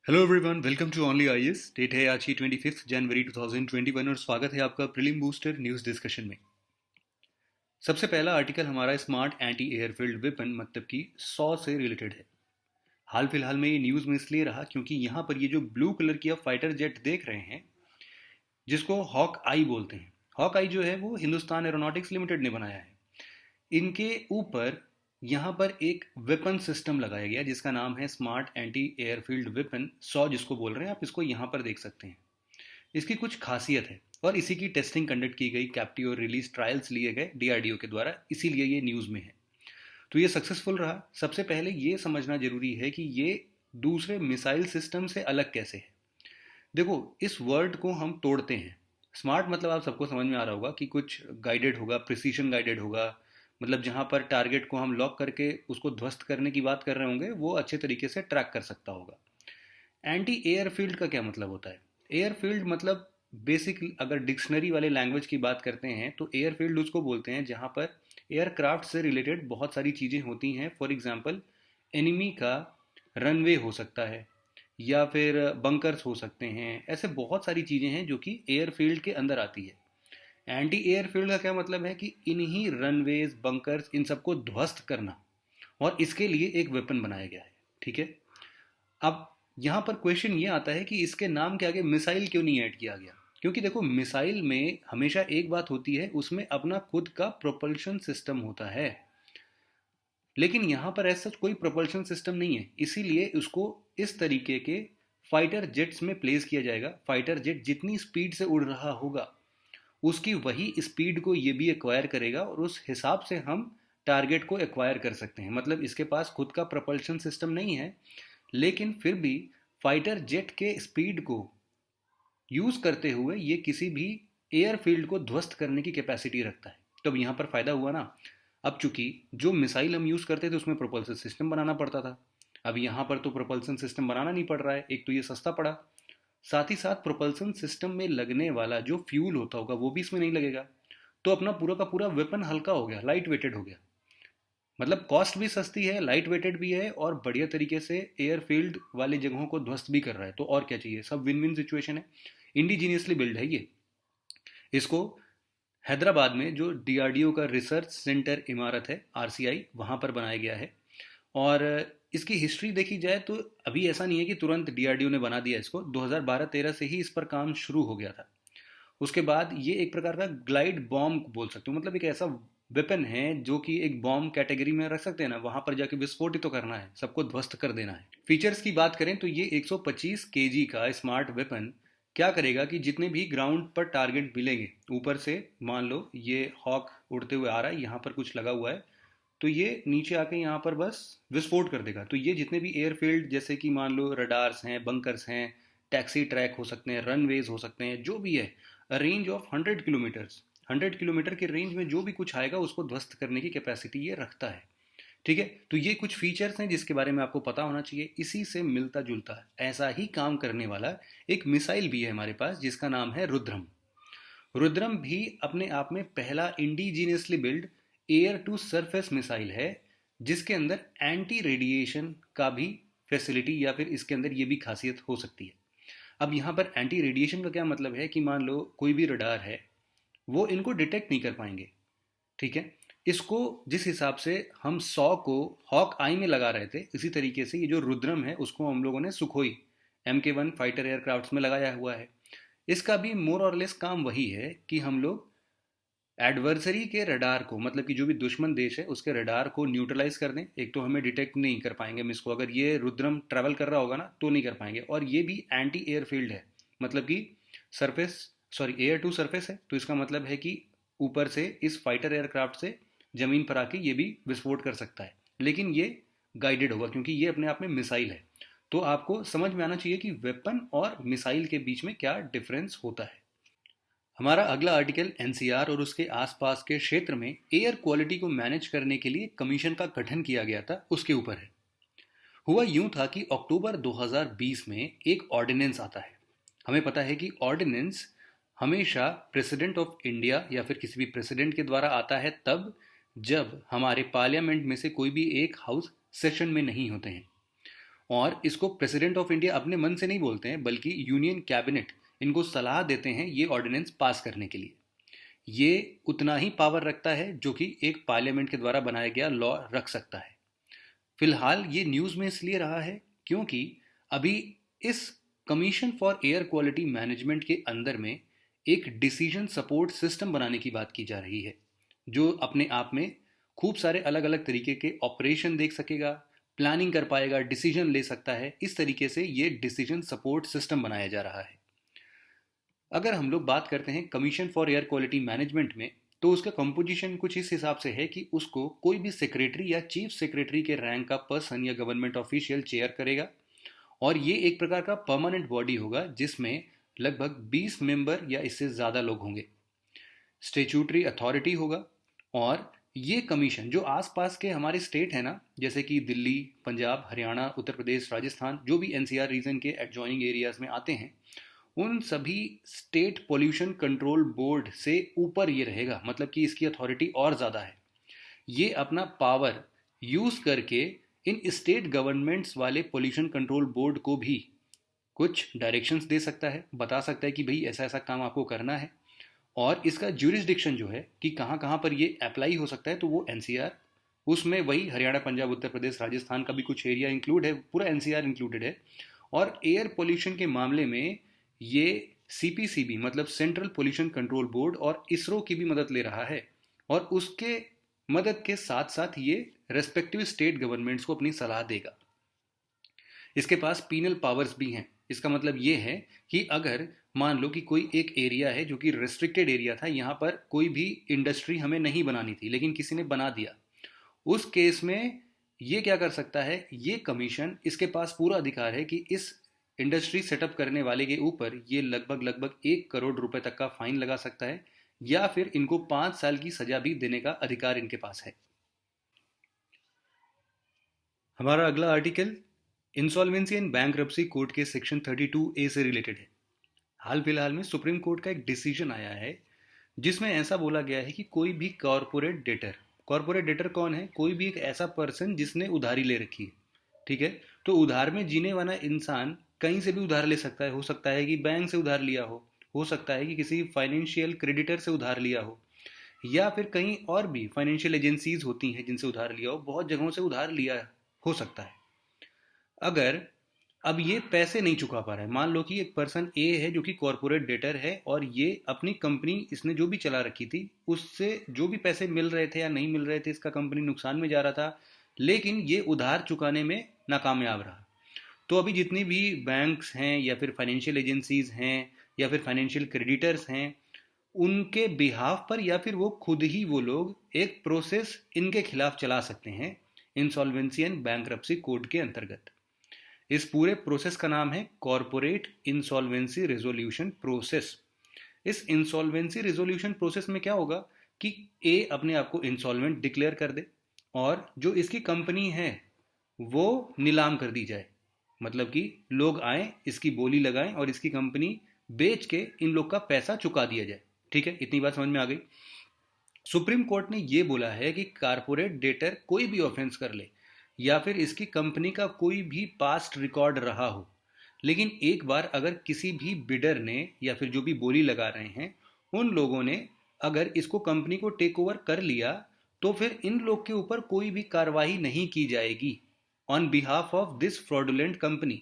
Hello everyone, welcome to only IAS. Date है आज की 25 जनवरी 2021 और स्वागत है आपका प्रीलिम बूस्टर न्यूज़ डिस्कशन में। सबसे पहला आर्टिकल हमारा स्मार्ट एंटी एयरफील्ड वेपन मतलब कि 100 से रिलेटेड है। हाल फिलहाल में ये न्यूज़ में इसलिए रहा क्योंकि यहाँ पर ये जो ब्लू कलर की आप फाइटर जेट देख रहे हैं जिसको हॉक आई बोलते हैं। हॉक आई जो है वो हिंदुस्तान एरोनॉटिक्स लिमिटेड ने बनाया है। इनके ऊपर यहाँ पर एक वेपन सिस्टम लगाया गया जिसका नाम है स्मार्ट एंटी एयरफील्ड वेपन 100 जिसको बोल रहे हैं। आप इसको यहाँ पर देख सकते हैं। इसकी कुछ खासियत है और इसी की टेस्टिंग कंडक्ट की गई, कैप्टिव और रिलीज ट्रायल्स लिए गए डीआरडीओ के द्वारा, इसीलिए ये न्यूज़ में है। तो ये सक्सेसफुल रहा। सबसे पहले ये समझना जरूरी है कि ये दूसरे मिसाइल सिस्टम से अलग कैसे है। देखो, इस वर्ड को हम तोड़ते हैं। स्मार्ट मतलब आप सबको समझ में आ रहा होगा कि कुछ गाइडेड होगा, प्रिसीशन गाइडेड होगा, मतलब जहाँ पर टारगेट को हम लॉक करके उसको ध्वस्त करने की बात कर रहे होंगे वो अच्छे तरीके से ट्रैक कर सकता होगा। एंटी एयरफील्ड का क्या मतलब होता है? एयरफील्ड मतलब बेसिक, अगर डिक्शनरी वाले लैंग्वेज की बात करते हैं तो एयरफील्ड उसको बोलते हैं जहाँ पर एयरक्राफ्ट से रिलेटेड बहुत सारी चीज़ें होती हैं। फॉर एग्जांपल, एनिमी का रनवे हो सकता है या फिर बंकर्स हो सकते हैं। ऐसे बहुत सारी चीज़ें हैं जो कि एयरफील्ड के अंदर आती है। एंटी एयरफील्ड का क्या मतलब है कि इन्हीं रनवेज, बंकर्स, इन सबको ध्वस्त करना, और इसके लिए एक वेपन बनाया गया है। ठीक है। अब यहाँ पर क्वेश्चन ये आता है कि इसके नाम के आगे मिसाइल क्यों नहीं ऐड किया गया? क्योंकि देखो, मिसाइल में हमेशा एक बात होती है, उसमें अपना खुद का प्रोपल्शन सिस्टम होता है, लेकिन यहाँ पर ऐसा कोई प्रोपल्शन सिस्टम नहीं है, इसीलिए उसको इस तरीके के फाइटर जेट्स में प्लेस किया जाएगा। फाइटर जेट जितनी स्पीड से उड़ रहा होगा उसकी वही स्पीड को ये भी एक्वायर करेगा और उस हिसाब से हम टारगेट को एक्वायर कर सकते हैं। मतलब इसके पास खुद का प्रोपल्शन सिस्टम नहीं है, लेकिन फिर भी फाइटर जेट के स्पीड को यूज करते हुए ये किसी भी एयरफील्ड को ध्वस्त करने की कैपेसिटी रखता है। तो अब यहाँ पर फायदा हुआ ना। अब चूंकि जो मिसाइल हम यूज करते थे उसमें प्रोपल्सन सिस्टम बनाना पड़ता था, अब यहाँ पर तो प्रोपल्सन सिस्टम बनाना नहीं पड़ रहा है। एक तो ये सस्ता पड़ा, साथ ही साथ प्रोपल्सन सिस्टम में लगने वाला जो फ्यूल होता होगा वो भी इसमें नहीं लगेगा। तो अपना पूरा का पूरा वेपन हल्का हो गया, लाइट वेटेड हो गया। मतलब कॉस्ट भी सस्ती है, लाइट वेटेड भी है और बढ़िया तरीके से एयरफील्ड वाली जगहों को ध्वस्त भी कर रहा है। तो और क्या चाहिए? सब विन विन सिचुएशन है। इंडिजीनियसली बिल्ड है ये। इसको हैदराबाद में जो डीआरडीओ का रिसर्च सेंटर इमारत है, आरसीआई, वहाँ पर बनाया गया है। और इसकी हिस्ट्री देखी जाए तो अभी ऐसा नहीं है कि तुरंत डीआरडीओ ने बना दिया इसको। 2012-13 से ही इस पर काम शुरू हो गया था। उसके बाद ये एक प्रकार का ग्लाइड बॉम्ब बोल सकते हो, मतलब एक ऐसा वेपन है जो कि एक बॉम्ब कैटेगरी में रख सकते हैं ना, वहां पर जाके विस्फोट ही तो करना है, सबको ध्वस्त कर देना है। फीचर्स की बात करें तो ये 125 केजी का स्मार्ट वेपन क्या करेगा कि जितने भी ग्राउंड पर टारगेट मिलेंगे, ऊपर से मान लो ये हॉक उड़ते हुए आ रहा है, यहाँ पर कुछ लगा हुआ है, तो ये नीचे आके यहाँ पर बस विस्फोट कर देगा। तो ये जितने भी एयरफील्ड, जैसे कि मान लो रडार्स हैं, बंकर्स हैं, टैक्सी ट्रैक हो सकते हैं, रनवेज हो सकते हैं, जो भी है, रेंज ऑफ 100 किलोमीटर्स, 100 किलोमीटर के रेंज में जो भी कुछ आएगा उसको ध्वस्त करने की कैपेसिटी ये रखता है। ठीक है। तो ये कुछ फीचर्स हैं जिसके बारे में आपको पता होना चाहिए। इसी से मिलता जुलता ऐसा ही काम करने वाला एक मिसाइल भी है हमारे पास जिसका नाम है रुद्रम। रुद्रम भी अपने आप में पहला indigenously build air to surface missile है जिसके अंदर एंटी रेडिएशन का भी फैसिलिटी, या फिर इसके अंदर ये भी खासियत हो सकती है। अब यहाँ पर एंटी रेडिएशन का क्या मतलब है कि मान लो कोई भी रडार है, वो इनको डिटेक्ट नहीं कर पाएंगे। ठीक है। इसको जिस हिसाब से हम 100 को हॉक आई में लगा रहे थे, इसी तरीके से ये जो रुद्रम है उसको हम लोगों ने सुखोई MK1 फाइटर एयरक्राफ्ट में लगाया हुआ है। इसका भी मोर और लेस काम वही है कि हम लोग एडवर्सरी के रडार को, मतलब कि जो भी दुश्मन देश है उसके रडार को न्यूट्रलाइज कर दें। एक तो हमें डिटेक्ट नहीं कर पाएंगे हम इसको, अगर ये रुद्रम ट्रैवल कर रहा होगा ना तो नहीं कर पाएंगे। और ये भी एंटी एयरफील्ड है, मतलब कि surface, sorry, air to surface है। तो इसका मतलब है कि ऊपर से इस फाइटर एयरक्राफ्ट से जमीन पर आके ये भी विस्फोट कर सकता है, लेकिन ये गाइडेड होगा क्योंकि ये अपने आप में मिसाइल है। तो आपको समझ में आना चाहिए कि वेपन और मिसाइल के बीच में क्या डिफरेंस होता है। हमारा अगला आर्टिकल एनसीआर और उसके आसपास के क्षेत्र में एयर क्वालिटी को मैनेज करने के लिए कमीशन का गठन किया गया था, उसके ऊपर है। हुआ यूं था कि अक्टूबर 2020 में एक ऑर्डिनेंस आता है। हमें पता है कि ऑर्डिनेंस हमेशा प्रेसिडेंट ऑफ इंडिया या फिर किसी भी प्रेसिडेंट के द्वारा आता है तब जब हमारे पार्लियामेंट में से कोई भी एक हाउस सेशन में नहीं होते हैं। और इसको प्रेसिडेंट ऑफ इंडिया अपने मन से नहीं बोलते हैं, बल्कि यूनियन कैबिनेट इनको सलाह देते हैं ये ऑर्डिनेंस पास करने के लिए। ये उतना ही पावर रखता है जो कि एक पार्लियामेंट के द्वारा बनाया गया लॉ रख सकता है। फिलहाल ये न्यूज़ में इसलिए रहा है क्योंकि अभी इस commission for air quality management के अंदर में एक डिसीजन सपोर्ट सिस्टम बनाने की बात की जा रही है, जो अपने आप में खूब सारे अलग अलग तरीके के ऑपरेशन देख सकेगा, प्लानिंग कर पाएगा, डिसीजन ले सकता है। इस तरीके से ये डिसीजन सपोर्ट सिस्टम बनाया जा रहा है। अगर हम लोग बात करते हैं commission for air quality management में, तो उसका कंपोजिशन कुछ इस हिसाब से है कि उसको कोई भी सेक्रेटरी या चीफ सेक्रेटरी के रैंक का पर्सन या गवर्नमेंट ऑफिशियल चेयर करेगा, और ये एक प्रकार का परमानेंट बॉडी होगा जिसमें लगभग 20 मेंबर या इससे ज़्यादा लोग होंगे। स्टेचूटरी अथॉरिटी होगा, और ये कमीशन जो आसपास के हमारे स्टेट है ना, जैसे कि दिल्ली, पंजाब, हरियाणा, उत्तर प्रदेश, राजस्थान, जो भी एनसीआर रीजन के एडजॉइनिंग एरियाज में आते हैं, उन सभी स्टेट पोल्यूशन कंट्रोल बोर्ड से ऊपर ये रहेगा। मतलब कि इसकी अथॉरिटी और ज़्यादा है। ये अपना पावर यूज़ करके इन स्टेट गवर्नमेंट्स वाले पोल्यूशन कंट्रोल बोर्ड को भी कुछ डायरेक्शंस दे सकता है, बता सकता है कि भाई ऐसा ऐसा काम आपको करना है। और इसका ज्यूरिसडिक्शन जो है कि कहाँ कहाँ पर ये अप्लाई हो सकता है, तो वो एनसीआर, उसमें वही हरियाणा, पंजाब, उत्तर प्रदेश, राजस्थान का भी कुछ एरिया इंक्लूड है, पूरा एनसीआर इंक्लूडेड है। और एयर पोल्यूशन के मामले में ये सीपीसीबी मतलब सेंट्रल पोल्यूशन कंट्रोल बोर्ड और इसरो की भी मदद ले रहा है, और उसके मदद के साथ साथ ये रेस्पेक्टिव स्टेट गवर्नमेंट्स को अपनी सलाह देगा। इसके पास पीनल पावर्स भी हैं। इसका मतलब ये है कि अगर मान लो कि कोई एक एरिया है जो कि रेस्ट्रिक्टेड एरिया था, यहाँ पर कोई भी इंडस्ट्री हमें नहीं बनानी थी लेकिन किसी ने बना दिया, उस केस में ये क्या कर सकता है, ये कमीशन, इसके पास पूरा अधिकार है कि इस इंडस्ट्री सेटअप करने वाले के ऊपर ये लगभग लगभग 1 करोड़ रुपए तक का फाइन लगा सकता है, या फिर इनको 5 साल की सजा भी देने का अधिकार इनके पास है। हमारा अगला article insolvency and bankruptcy code के सेक्शन 32A से रिलेटेड है। हाल फिलहाल में सुप्रीम कोर्ट का एक डिसीजन आया है जिसमें ऐसा बोला गया है कि कोई भी कॉरपोरेट डेटर कौन है, कोई भी एक ऐसा पर्सन जिसने उधारी ले रखी है, ठीक है, तो उधार में जीने वाला इंसान कहीं से भी उधार ले सकता है। हो सकता है कि बैंक से उधार लिया हो सकता है कि किसी फाइनेंशियल क्रेडिटर से उधार लिया हो, या फिर कहीं और भी फाइनेंशियल एजेंसीज होती हैं जिनसे उधार लिया हो, बहुत जगहों से उधार लिया हो सकता है। अगर अब ये पैसे नहीं चुका पा रहा है, मान लो कि एक पर्सन ए है जो कि कॉरपोरेट डेटर है, और ये अपनी कंपनी इसने जो भी चला रखी थी उससे जो भी पैसे मिल रहे थे या नहीं मिल रहे थे, इसका कंपनी नुकसान में जा रहा था, लेकिन ये उधार चुकाने में नाकामयाब रहा। तो अभी जितनी भी बैंक्स हैं या फिर फाइनेंशियल एजेंसीज हैं या फिर फाइनेंशियल क्रेडिटर्स हैं, उनके बिहाफ पर या फिर वो खुद ही वो लोग एक प्रोसेस इनके खिलाफ चला सकते हैं इंसॉल्वेंसी एंड बैंकरप्सी कोड के अंतर्गत। इस पूरे प्रोसेस का नाम है कॉरपोरेट इंसॉल्वेंसी रेजोल्यूशन प्रोसेस। इस इंसॉल्वेंसी रेजोल्यूशन प्रोसेस में क्या होगा कि ए अपने आप को इंसॉल्वेंट डिक्लेयर कर दे, और जो इसकी कंपनी है वो नीलाम कर दी जाए। मतलब कि लोग आए, इसकी बोली लगाएं और इसकी कंपनी बेच के इन लोग का पैसा चुका दिया जाए। ठीक है, इतनी बात समझ में आ गई। सुप्रीम कोर्ट ने ये बोला है कि कारपोरेट डेटर कोई भी ऑफेंस कर ले या फिर इसकी कंपनी का कोई भी पास्ट रिकॉर्ड रहा हो, लेकिन एक बार अगर किसी भी बिडर ने या फिर जो भी बोली लगा रहे हैं उन लोगों ने अगर इसको कंपनी को टेक ओवर कर लिया, तो फिर इन लोग के ऊपर कोई भी कार्रवाई नहीं की जाएगी on behalf of this fraudulent company.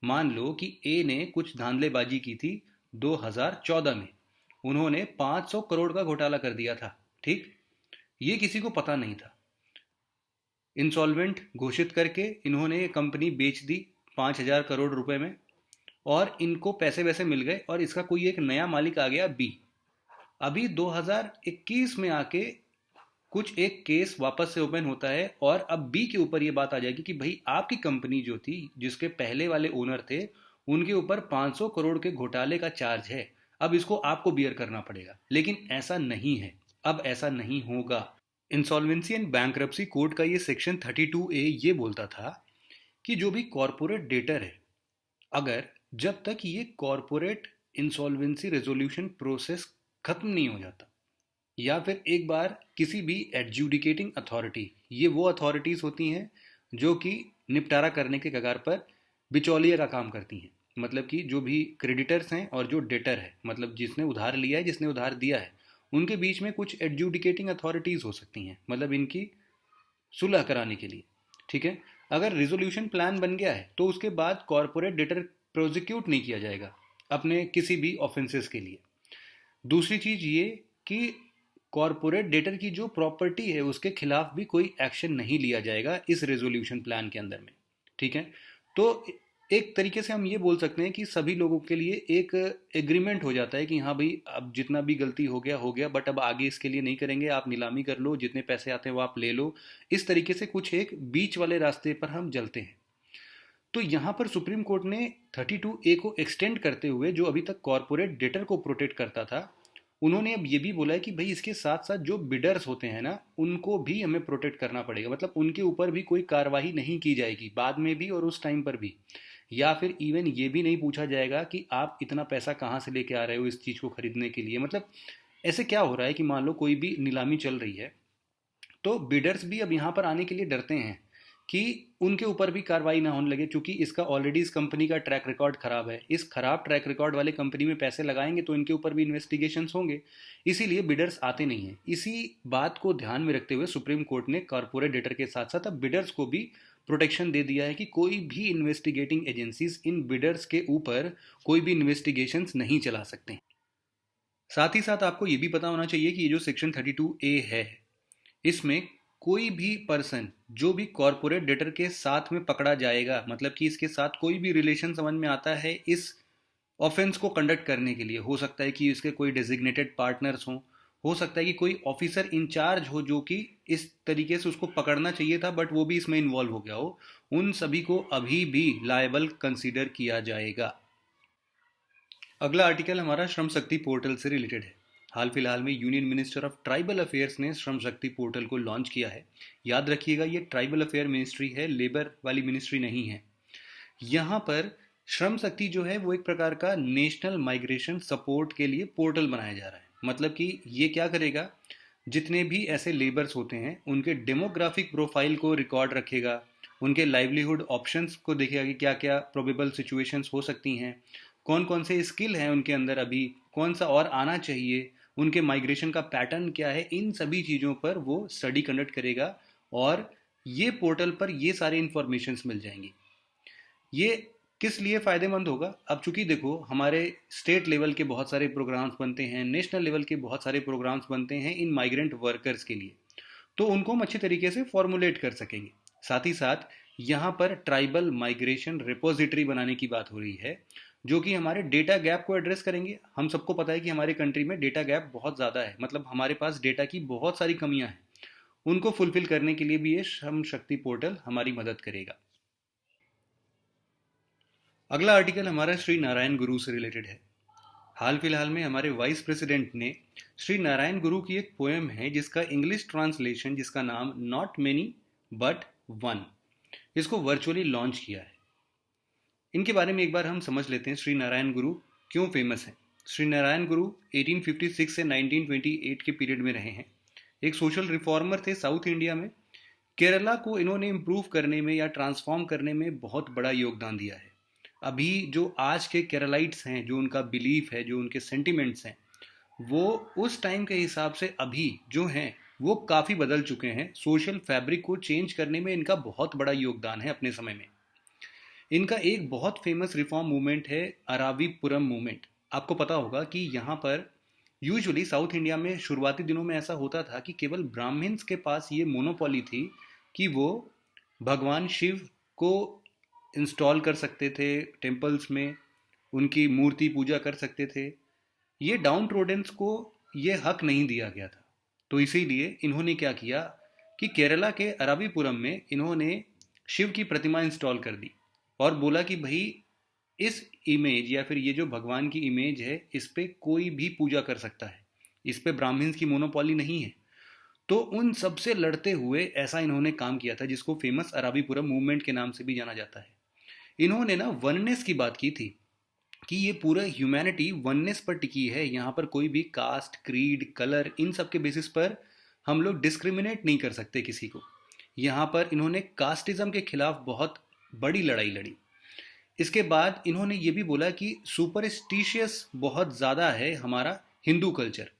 मान लो कि ए ने कुछ धांधलेबाजी की थी 2014 में, उन्होंने 500 करोड़ का घोटाला कर दिया था, ठीक, ये किसी को पता नहीं था। इंसॉल्वेंट घोषित करके इन्होंने ये कंपनी बेच दी 5,000 करोड़ रुपए में, और इनको पैसे वैसे मिल गए, और इसका कोई एक नया मालिक आ गया बी। अभी 2021 में आके कुछ एक केस वापस से ओपन होता है, और अब बी के ऊपर ये बात आ जाएगी कि भाई आपकी कंपनी जो थी, जिसके पहले वाले ओनर थे, उनके ऊपर 500 करोड़ के घोटाले का चार्ज है, अब इसको आपको बियर करना पड़ेगा। लेकिन ऐसा नहीं है, अब ऐसा नहीं होगा। इंसॉल्वेंसी एंड बैंकरप्सी कोड का ये सेक्शन 32A ये बोलता था कि जो भी कॉरपोरेट डेटर है, अगर जब तक ये कॉरपोरेट इंसॉल्वेंसी रेजोल्यूशन प्रोसेस खत्म नहीं हो जाता, या फिर एक बार किसी भी एडजुडिकेटिंग अथॉरिटी, ये वो अथॉरिटीज़ होती हैं जो कि निपटारा करने के कगार पर बिचौलिया का काम करती हैं। मतलब कि जो भी क्रेडिटर्स हैं और जो डेटर है, मतलब जिसने उधार लिया है जिसने उधार दिया है, उनके बीच में कुछ एडजुडिकेटिंग अथॉरिटीज़ हो सकती हैं, मतलब इनकी सुलह कराने के लिए। ठीक है। अगर रिजोल्यूशन प्लान बन गया है तो उसके बाद कॉरपोरेट डेटर प्रोसिक्यूट नहीं किया जाएगा अपने किसी भी ऑफेंसेस के लिए। दूसरी चीज ये कि कॉरपोरेट डेटर की जो प्रॉपर्टी है उसके खिलाफ भी कोई एक्शन नहीं लिया जाएगा इस रेजोल्यूशन प्लान के अंदर में। ठीक है। तो एक तरीके से हम ये बोल सकते हैं कि सभी लोगों के लिए एक एग्रीमेंट हो जाता है कि हाँ भाई, अब जितना भी गलती हो गया, बट अब आगे इसके लिए नहीं करेंगे, आप नीलामी कर लो, जितने पैसे आते हैं वो आप ले लो। इस तरीके से कुछ एक बीच वाले रास्ते पर हम चलते हैं। तो यहाँ पर सुप्रीम कोर्ट ने 32A को एक्सटेंड करते हुए जो अभी तक कॉरपोरेट डेटर को प्रोटेक्ट करता था, उन्होंने अब ये भी बोला है कि भाई इसके साथ साथ जो बिडर्स होते हैं ना, उनको भी हमें प्रोटेक्ट करना पड़ेगा। मतलब उनके ऊपर भी कोई कार्रवाई नहीं की जाएगी बाद में भी और उस टाइम पर भी। या फिर इवन ये भी नहीं पूछा जाएगा कि आप इतना पैसा कहाँ से लेके आ रहे हो इस चीज़ को खरीदने के लिए। मतलब ऐसे क्या हो रहा है कि मान लो कोई भी नीलामी चल रही है तो बिडर्स भी अब यहाँ पर आने के लिए डरते हैं कि उनके ऊपर भी कार्रवाई ना होने लगे, क्योंकि इसका ऑलरेडी इस कंपनी का ट्रैक रिकॉर्ड खराब है। इस खराब ट्रैक रिकॉर्ड वाले कंपनी में पैसे लगाएंगे तो इनके ऊपर भी इन्वेस्टिगेशंस होंगे, इसीलिए बिडर्स आते नहीं हैं। इसी बात को ध्यान में रखते हुए सुप्रीम कोर्ट ने कॉर्पोरेट डेटर के साथ साथ अब बिडर्स को भी प्रोटेक्शन दे दिया है कि कोई भी इन्वेस्टिगेटिंग एजेंसीज इन बिडर्स के ऊपर कोई भी इन्वेस्टिगेशंस नहीं चला सकते। साथ ही साथ आपको ये भी पता होना चाहिए कि ये जो सेक्शन 32A है, इसमें कोई भी पर्सन जो भी कॉरपोरेट डेटर के साथ में पकड़ा जाएगा, मतलब कि इसके साथ कोई भी रिलेशन समझ में आता है इस ऑफेंस को कंडक्ट करने के लिए, हो सकता है कि इसके कोई डेजिग्नेटेड पार्टनर्स हों, हो सकता है कि कोई ऑफिसर इंचार्ज हो जो कि इस तरीके से उसको पकड़ना चाहिए था बट वो भी इसमें इन्वॉल्व हो गया हो, उन सभी को अभी भी लायबल कंसीडर किया जाएगा। अगला आर्टिकल हमारा श्रम शक्ति पोर्टल से रिलेटेड है। हाल फिलहाल में union minister of tribal affairs ने श्रम शक्ति पोर्टल को लॉन्च किया है। याद रखिएगा ये ट्राइबल अफेयर मिनिस्ट्री है, लेबर वाली मिनिस्ट्री नहीं है। यहाँ पर श्रम शक्ति जो है वो एक प्रकार का नेशनल माइग्रेशन सपोर्ट के लिए पोर्टल बनाया जा रहा है। मतलब कि ये क्या करेगा, जितने भी ऐसे लेबर्स होते हैं उनके डेमोग्राफिक प्रोफाइल को रिकॉर्ड रखेगा, उनके लाइवलीहुड ऑप्शंस को देखेगा कि क्या क्या प्रोबेबल सिचुएशंस हो सकती हैं, कौन कौन से स्किल हैं उनके अंदर, अभी कौन सा और आना चाहिए, उनके माइग्रेशन का पैटर्न क्या है, इन सभी चीज़ों पर वो स्टडी कंडक्ट करेगा और ये पोर्टल पर ये सारी इंफॉर्मेशंस मिल जाएंगी। ये किस लिए फ़ायदेमंद होगा? अब चूंकि देखो हमारे स्टेट लेवल के बहुत सारे प्रोग्राम्स बनते हैं, नेशनल लेवल के बहुत सारे प्रोग्राम्स बनते हैं इन माइग्रेंट वर्कर्स के लिए, तो उनको हम अच्छे तरीके से फॉर्मुलेट कर सकेंगे। साथ ही साथ यहाँ पर ट्राइबल माइग्रेशन रिपोजिटरी बनाने की बात हो रही है जो कि हमारे डेटा गैप को एड्रेस करेंगे। हम सबको पता है कि हमारे कंट्री में डेटा गैप बहुत ज़्यादा है, मतलब हमारे पास डेटा की बहुत सारी कमियां हैं, उनको फुलफिल करने के लिए भी ये श्रम शक्ति पोर्टल हमारी मदद करेगा। अगला आर्टिकल हमारा श्री नारायण गुरु से रिलेटेड है। हाल फिलहाल में हमारे वाइस प्रेसिडेंट ने श्री नारायण गुरु की एक पोएम है जिसका इंग्लिश ट्रांसलेशन, जिसका नाम नॉट मेनी बट वन, इसको वर्चुअली लॉन्च किया है। इनके बारे में एक बार हम समझ लेते हैं श्री नारायण गुरु क्यों फेमस हैं। श्री नारायण गुरु 1856 से 1928 के पीरियड में रहे हैं। एक सोशल रिफॉर्मर थे साउथ इंडिया में। केरला को इन्होंने इम्प्रूव करने में या ट्रांसफॉर्म करने में बहुत बड़ा योगदान दिया है। अभी जो आज के केरलाइट्स हैं, जो उनका बिलीफ है, जो उनके सेंटिमेंट्स हैं, वो उस टाइम के हिसाब से अभी जो हैं वो काफ़ी बदल चुके हैं। सोशल फैब्रिक को चेंज करने में इनका बहुत बड़ा योगदान है अपने समय में। इनका एक बहुत फेमस रिफॉर्म मूवमेंट है अरावीपुरम मूवमेंट। आपको पता होगा कि यहाँ पर यूजुअली साउथ इंडिया में शुरुआती दिनों में ऐसा होता था कि केवल ब्राह्मण्स के पास ये मोनोपोली थी कि वो भगवान शिव को इंस्टॉल कर सकते थे टेम्पल्स में, उनकी मूर्ति पूजा कर सकते थे। ये डाउन ट्रोडेंस को ये हक नहीं दिया गया था। तो इसीलिए इन्होंने क्या किया कि केरला के अरावीपुरम में इन्होंने शिव की प्रतिमा इंस्टॉल कर दी और बोला कि भाई इस इमेज या फिर ये जो भगवान की इमेज है इस पे कोई भी पूजा कर सकता है, इस पे ब्राह्मण्स की मोनोपोली नहीं है। तो उन सबसे लड़ते हुए ऐसा इन्होंने काम किया था जिसको फेमस अरावीपुरम मूवमेंट के नाम से भी जाना जाता है। इन्होंने ना वननेस की बात की थी कि ये पूरा ह्यूमैनिटी वननेस पर टिकी है। यहाँ पर कोई भी कास्ट, क्रीड, कलर, इन सब के बेसिस पर हम लोग डिस्क्रिमिनेट नहीं कर सकते किसी को। यहाँ पर इन्होंने कास्टिज्म के खिलाफ बहुत बड़ी लड़ाई लड़ी। इसके बाद इन्होंने ये भी बोला कि सुपरस्टिशियस बहुत ज़्यादा है हमारा हिंदू कल्चर।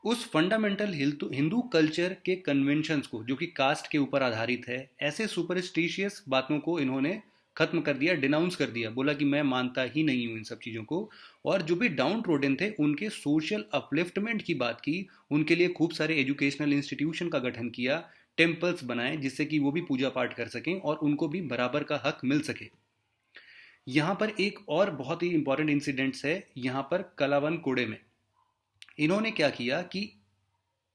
उस फंडामेंटल हिंदू कल्चर के कन्वेंशंस को, जो कि कास्ट के ऊपर आधारित है, ऐसे सुपरस्टिशियस बातों को इन्होंने खत्म कर दिया, डिनाउंस कर दिया, बोला कि मैं मानता ही नहीं हूं इन सब चीज़ों को। और जो भी डाउन ट्रोडन थे उनके सोशल अपलिफ्टमेंट की बात की, उनके लिए खूब सारे एजुकेशनल इंस्टीट्यूशन का गठन किया, टेम्पल्स बनाए जिससे कि वो भी पूजा पाठ कर सकें और उनको भी बराबर का हक मिल सके। यहाँ पर एक और बहुत ही इंपॉर्टेंट इंसिडेंट्स है यहाँ पर कलावन कोडे में। इन्होंने क्या किया कि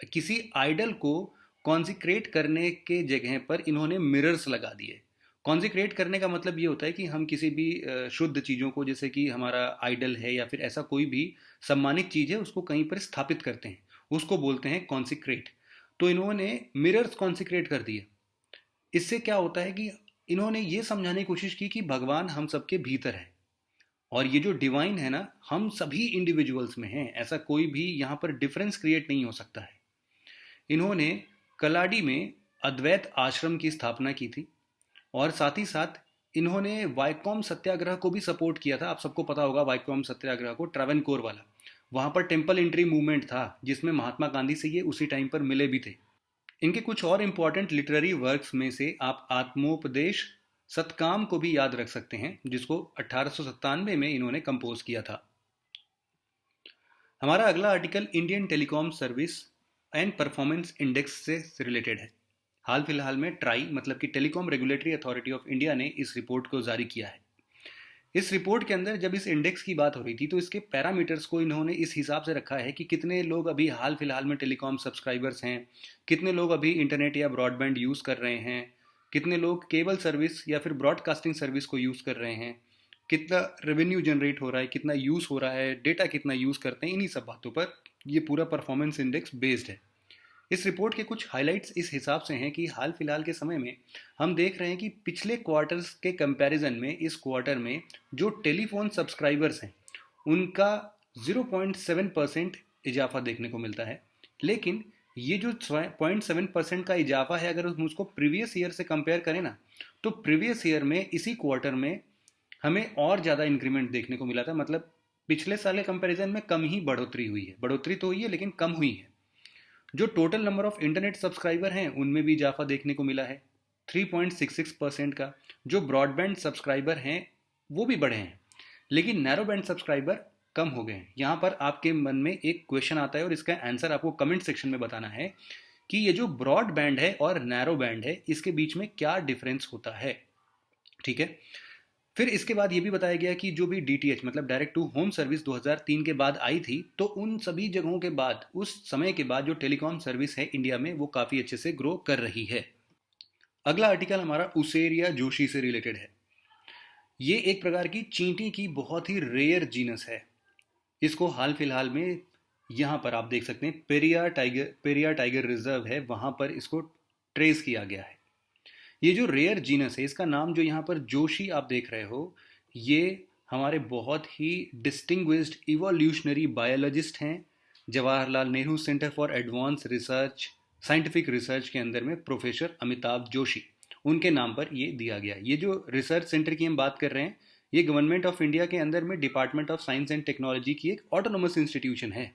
किसी आइडल को कॉन्सिक्रेट करने के जगह पर इन्होंने मिरर्स लगा दिए। कॉन्सिक्रेट करने का मतलब ये होता है कि हम किसी भी शुद्ध चीज़ों को, जैसे कि हमारा आइडल है या फिर ऐसा कोई भी सम्मानित चीज़ है, उसको कहीं पर स्थापित करते हैं, उसको बोलते हैं कॉन्सिक्रेट। तो इन्होंने मिरर्स कॉन्सिक्रेट कर दिए। इससे क्या होता है कि इन्होंने ये समझाने की कोशिश की कि भगवान हम सबके भीतर है और ये जो डिवाइन है ना, हम सभी इंडिविजुअल्स में हैं, ऐसा कोई भी यहाँ पर डिफरेंस क्रिएट नहीं हो सकता है। इन्होंने कलाडी में अद्वैत आश्रम की स्थापना की थी और साथ ही साथ इन्होंने वाइकॉम सत्याग्रह को भी सपोर्ट किया था। आप सबको पता होगा वाइकॉम सत्याग्रह को, ट्रावेनकोर वाला। वहाँ पर टेम्पल एंट्री मूवमेंट था जिसमें महात्मा गांधी से ये उसी टाइम पर मिले भी थे। इनके कुछ और इम्पॉर्टेंट लिटरेरी वर्क्स में से आप आत्मोपदेश सतकाम को भी याद रख सकते हैं, जिसको 1897 में इन्होंने कंपोज किया था। हमारा अगला article Indian telecom service and performance index से रिलेटेड है। हाल फिलहाल में ट्राई मतलब कि telecom regulatory authority of India ने इस रिपोर्ट को जारी किया है। इस रिपोर्ट के अंदर जब इस इंडेक्स की बात हो रही थी तो इसके पैरामीटर्स को इन्होंने इस हिसाब से रखा है कि कितने लोग अभी हाल फिलहाल में टेलीकॉम सब्सक्राइबर्स हैं, कितने लोग अभी इंटरनेट या ब्रॉडबैंड यूज़ कर रहे हैं, कितने लोग केबल सर्विस या फिर ब्रॉडकास्टिंग सर्विस को यूज़ कर रहे हैं, कितना रेवेन्यू जनरेट हो रहा है, कितना यूज़ हो रहा है, डेटा कितना यूज़ करते हैं। इन्हीं सब बातों पर ये पूरा परफॉर्मेंस इंडेक्स बेस्ड है। इस रिपोर्ट के कुछ हाइलाइट्स इस हिसाब से हैं कि हाल फिलहाल के समय में हम देख रहे हैं कि पिछले क्वार्टर्स के कंपैरिजन में इस क्वार्टर में जो टेलीफोन सब्सक्राइबर्स हैं उनका 0.7% इजाफा देखने को मिलता है। लेकिन ये जो 0.7% का इजाफा है, अगर हम उसको प्रीवियस ईयर से कंपेयर करें ना, तो प्रीवियस ईयर में इसी क्वार्टर में हमें और ज़्यादा इंक्रीमेंट देखने को मिला था। मतलब पिछले साल के कंपैरिजन में कम ही बढ़ोतरी हुई है, बढ़ोतरी तो हुई है लेकिन कम हुई है। जो total number of internet subscriber हैं उनमें भी इजाफा देखने को मिला है 3.66% का। जो ब्रॉडबैंड सब्सक्राइबर हैं वो भी बढ़े हैं, लेकिन नैरो बैंड सब्सक्राइबर कम हो गए हैं। यहाँ पर आपके मन में एक क्वेश्चन आता है और इसका आंसर आपको कमेंट सेक्शन में बताना है कि ये जो ब्रॉड बैंड है और नैरो बैंड है इसके बीच में क्या डिफरेंस होता है। ठीक है। फिर इसके बाद ये भी बताया गया कि जो भी DTH मतलब डायरेक्ट टू होम सर्विस 2003 के बाद आई थी, तो उन सभी जगहों के बाद, उस समय के बाद जो टेलीकॉम सर्विस है इंडिया में वो काफ़ी अच्छे से ग्रो कर रही है। अगला आर्टिकल हमारा उसेरिया जोशी से रिलेटेड है। ये एक प्रकार की चींटी की बहुत ही रेयर जीनस है। इसको हाल फिलहाल में यहाँ पर आप देख सकते हैं पेरिया टाइगर रिजर्व है, वहाँ पर इसको ट्रेस किया गया है। ये जो रेयर जीनस है, इसका नाम जो यहाँ पर जोशी आप देख रहे हो, ये हमारे बहुत ही डिस्टिंग्विश्ड इवोल्यूशनरी बायोलॉजिस्ट हैं। Jawaharlal Nehru centre for advance research scientific research के अंदर में प्रोफेसर अमिताभ जोशी, उनके नाम पर ये दिया गया। ये जो रिसर्च सेंटर की हम बात कर रहे हैं, ये गवर्नमेंट ऑफ इंडिया के अंदर में department of science and technology की एक ऑटोनोमस इंस्टीट्यूशन है।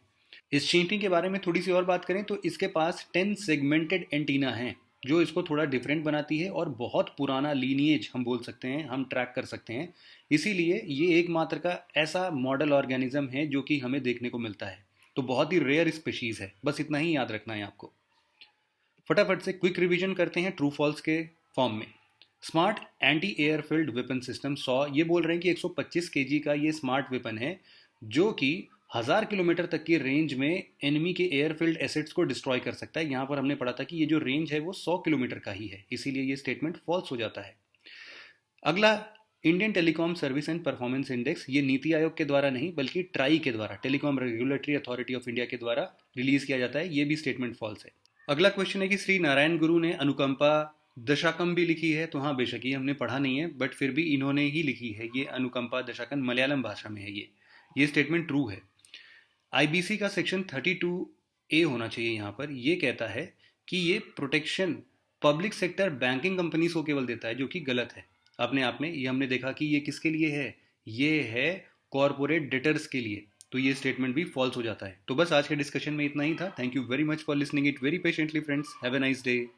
इस चींटी के बारे में थोड़ी सी और बात करें तो इसके पास 10 सेगमेंटेड एंटीना हैं, जो इसको थोड़ा डिफरेंट बनाती है और बहुत पुराना लीनिएज हम बोल सकते हैं, हम ट्रैक कर सकते हैं। इसीलिए ये एकमात्र का ऐसा मॉडल ऑर्गेनिज्म है जो कि हमें देखने को मिलता है। तो बहुत ही रेयर स्पीशीज़ है, बस इतना ही याद रखना है आपको। फटाफट से क्विक रिवीजन करते हैं ट्रू फॉल्स के फॉर्म में। Smart anti airfield weapon system 100, ये बोल रहे हैं कि 125 kg का ये स्मार्ट वेपन है जो कि 1000 किलोमीटर तक की रेंज में एनिमी के एयरफील्ड एसेट्स को डिस्ट्रॉय कर सकता है। यहाँ पर हमने पढ़ा था कि ये जो रेंज है वो 100 किलोमीटर का ही है, इसीलिए ये स्टेटमेंट फॉल्स हो जाता है। अगला Indian telecom service and performance index, ये नीति आयोग के द्वारा नहीं बल्कि ट्राई के द्वारा, telecom regulatory authority of India के द्वारा रिलीज किया जाता है। ये भी स्टेटमेंट फॉल्स है। अगला क्वेश्चन है कि श्री नारायण गुरु ने अनुकंपा दशाकम भी लिखी है। तो हाँ, बेशक ये हमने पढ़ा नहीं है, बट फिर भी इन्होंने ही लिखी है। ये अनुकंपा दशाकम मलयालम भाषा में है। ये स्टेटमेंट ट्रू है। IBC का सेक्शन 32A होना चाहिए। यहाँ पर ये कहता है कि ये protection public sector banking companies को केवल देता है, जो कि गलत है। अपने आप में ये हमने देखा कि ये किसके लिए है, ये है कॉरपोरेट डेटर्स के लिए, तो ये स्टेटमेंट भी फॉल्स हो जाता है। तो बस आज के डिस्कशन में इतना ही था। Thank you very much for listening it very patiently friends. Have a nice day.